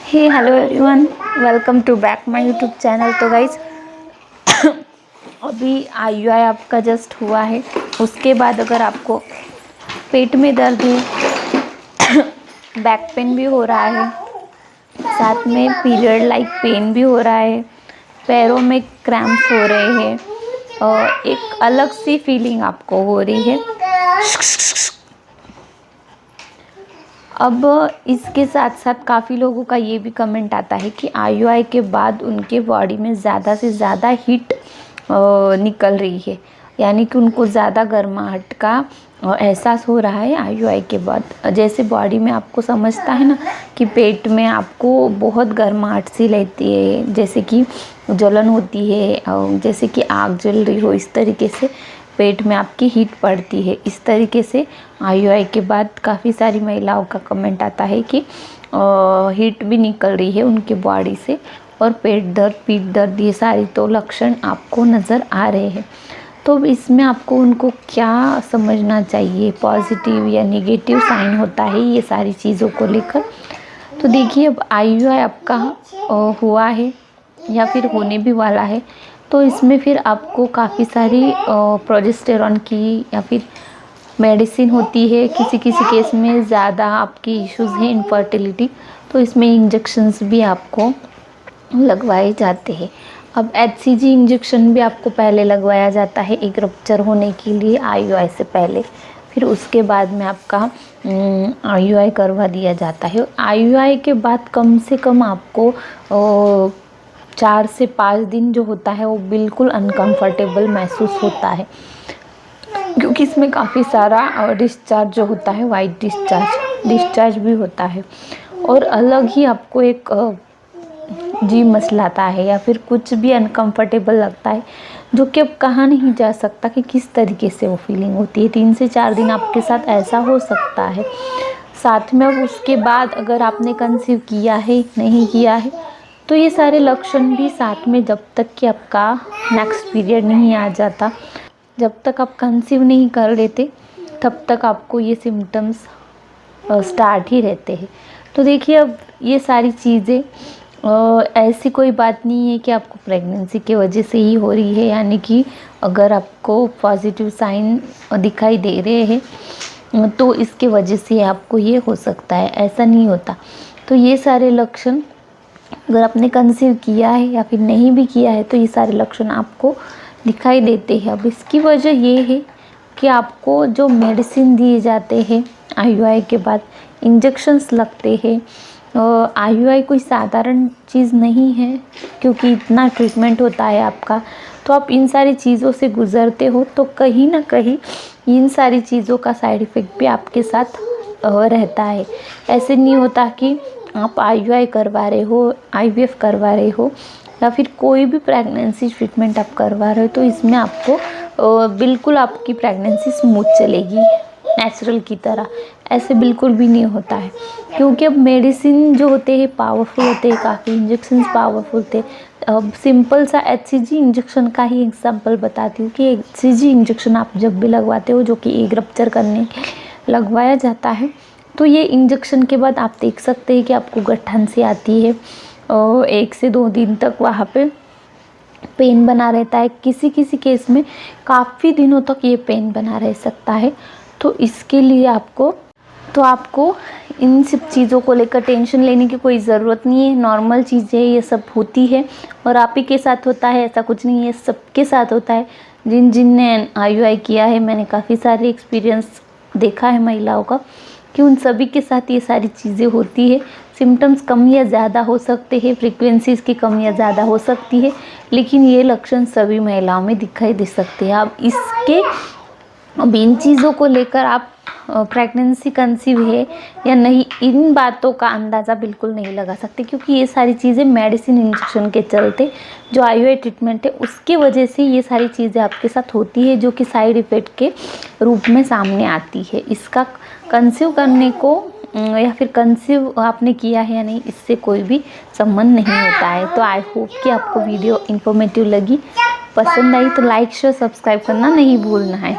Hey hello everyone, welcome to back my YouTube channel. तो guys अभी IUI आपका just हुआ है। उसके बाद अगर आपको पेट में दर्द है, बैक पेन भी हो रहा है, साथ में पीरियड लाइक पेन भी हो रहा है, पैरों में क्रैम्प्स हो रहे हैं और एक अलग सी फीलिंग आपको हो रही है। अब इसके साथ साथ काफ़ी लोगों का ये भी कमेंट आता है कि IUI के बाद उनके बॉडी में ज़्यादा से ज़्यादा हीट निकल रही है, यानी कि उनको ज़्यादा गर्माहट का एहसास हो रहा है IUI के बाद। जैसे बॉडी में आपको समझता है ना कि पेट में आपको बहुत गर्माहट सी रहती है, जैसे कि जलन होती है, जैसे कि आग जल रही हो, इस तरीके से पेट में आपकी हीट पड़ती है। इस तरीके से IUI के बाद काफ़ी सारी महिलाओं का कमेंट आता है कि हीट भी निकल रही है उनके बॉडी से और पेट दर्द, पीठ दर्द, ये सारी तो लक्षण आपको नज़र आ रहे हैं। तो इसमें आपको उनको क्या समझना चाहिए, पॉजिटिव या नेगेटिव साइन होता है ये सारी चीज़ों को लेकर। तो देखिए, अब IUI आपका हुआ है या फिर होने भी वाला है, तो इसमें फिर आपको काफ़ी सारी प्रोजेस्टेरॉन की या फिर मेडिसिन होती है। किसी किसी केस में ज़्यादा आपकी इश्यूज़ हैं इनफर्टिलिटी, तो इसमें इंजेक्शन्स भी आपको लगवाए जाते हैं। अब HCG इंजेक्शन भी आपको पहले लगवाया जाता है एक रप्चर होने के लिए IUI से पहले, फिर उसके बाद में आपका IUI करवा दिया जाता है। IUI के बाद कम से कम आपको 4 से 5 दिन जो होता है वो बिल्कुल अनकंफर्टेबल महसूस होता है, क्योंकि इसमें काफ़ी सारा डिस्चार्ज जो होता है, वाइट डिस्चार्ज भी होता है और अलग ही आपको एक जी मसलाता है या फिर कुछ भी अनकंफर्टेबल लगता है, जो कि अब कहा नहीं जा सकता कि किस तरीके से वो फीलिंग होती है। 3 से 4 दिन आपके साथ ऐसा हो सकता है। साथ में अब उसके बाद अगर आपने कंसीव किया है, नहीं किया है, तो ये सारे लक्षण भी साथ में, जब तक कि आपका नेक्स्ट पीरियड नहीं आ जाता, जब तक आप कंसीव नहीं कर लेते, तब तक आपको ये सिम्टम्स स्टार्ट ही रहते हैं। तो देखिए, अब ये सारी चीज़ें ऐसी कोई बात नहीं है कि आपको प्रेगनेंसी की वजह से ही हो रही है, यानी कि अगर आपको पॉजिटिव साइन दिखाई दे रहे हैं तो इसके वजह से आपको ये हो सकता है, ऐसा नहीं होता। तो ये सारे लक्षण अगर आपने कंसीव किया है या फिर नहीं भी किया है, तो ये सारे लक्षण आपको दिखाई देते हैं। अब इसकी वजह ये है कि आपको जो मेडिसिन दिए जाते हैं IUI के बाद, इंजेक्शन्स लगते हैं। IUI कोई साधारण चीज़ नहीं है, क्योंकि इतना ट्रीटमेंट होता है आपका, तो आप इन सारी चीज़ों से गुज़रते हो, तो कहीं ना कहीं इन सारी चीज़ों का साइड इफ़ेक्ट भी आपके साथ रहता है। ऐसे नहीं होता कि आप IUI करवा रहे हो, IVF करवा रहे हो या फिर कोई भी प्रेगनेंसी ट्रीटमेंट आप करवा रहे हो तो इसमें आपको बिल्कुल आपकी प्रेगनेंसी स्मूथ चलेगी नेचुरल की तरह, ऐसे बिल्कुल भी नहीं होता है। क्योंकि अब मेडिसिन जो होते हैं पावरफुल होते हैं, काफ़ी इंजेक्शन्स पावरफुल थे। अब सिंपल सा HCG इंजेक्शन का ही एग्जांपल बताती हूँ कि HCG इंजेक्शन आप जब भी लगवाते हो, जो कि एग रप्चर करने के लगवाया जाता है, तो ये इंजेक्शन के बाद आप देख सकते हैं कि आपको गठन सी आती है और 1 से 2 दिन तक वहाँ पे पेन बना रहता है। किसी किसी केस में काफ़ी दिनों तक ये पेन बना रह सकता है। तो इसके लिए आपको इन सब चीज़ों को लेकर टेंशन लेने की कोई ज़रूरत नहीं है। नॉर्मल चीज़ें ये सब होती है और आप ही के साथ होता है, ऐसा कुछ नहीं है, सबके साथ होता है। जिनने IUI किया है, मैंने काफ़ी सारे एक्सपीरियंस देखा है महिलाओं का कि उन सभी के साथ ये सारी चीज़ें होती है। सिम्टम्स कम या ज़्यादा हो सकते हैं, फ्रीक्वेंसीज़ की कम या ज़्यादा हो सकती है, लेकिन ये लक्षण सभी महिलाओं में दिखाई दे सकते हैं। अब इन चीज़ों को लेकर आप प्रेगनेंसी कंसीव है या नहीं, इन बातों का अंदाज़ा बिल्कुल नहीं लगा सकते, क्योंकि ये सारी चीज़ें मेडिसिन इंजेक्शन के चलते जो IUI ट्रीटमेंट है उसके वजह से ये सारी चीज़ें आपके साथ होती है, जो कि साइड इफ़ेक्ट के रूप में सामने आती है। इसका कंसीव करने को या फिर कंसीव आपने किया है या नहीं, इससे कोई भी संबंध नहीं होता है। तो आई होप कि आपको वीडियो इन्फॉर्मेटिव लगी, पसंद आई तो लाइक शेयर सब्सक्राइब करना नहीं भूलना है।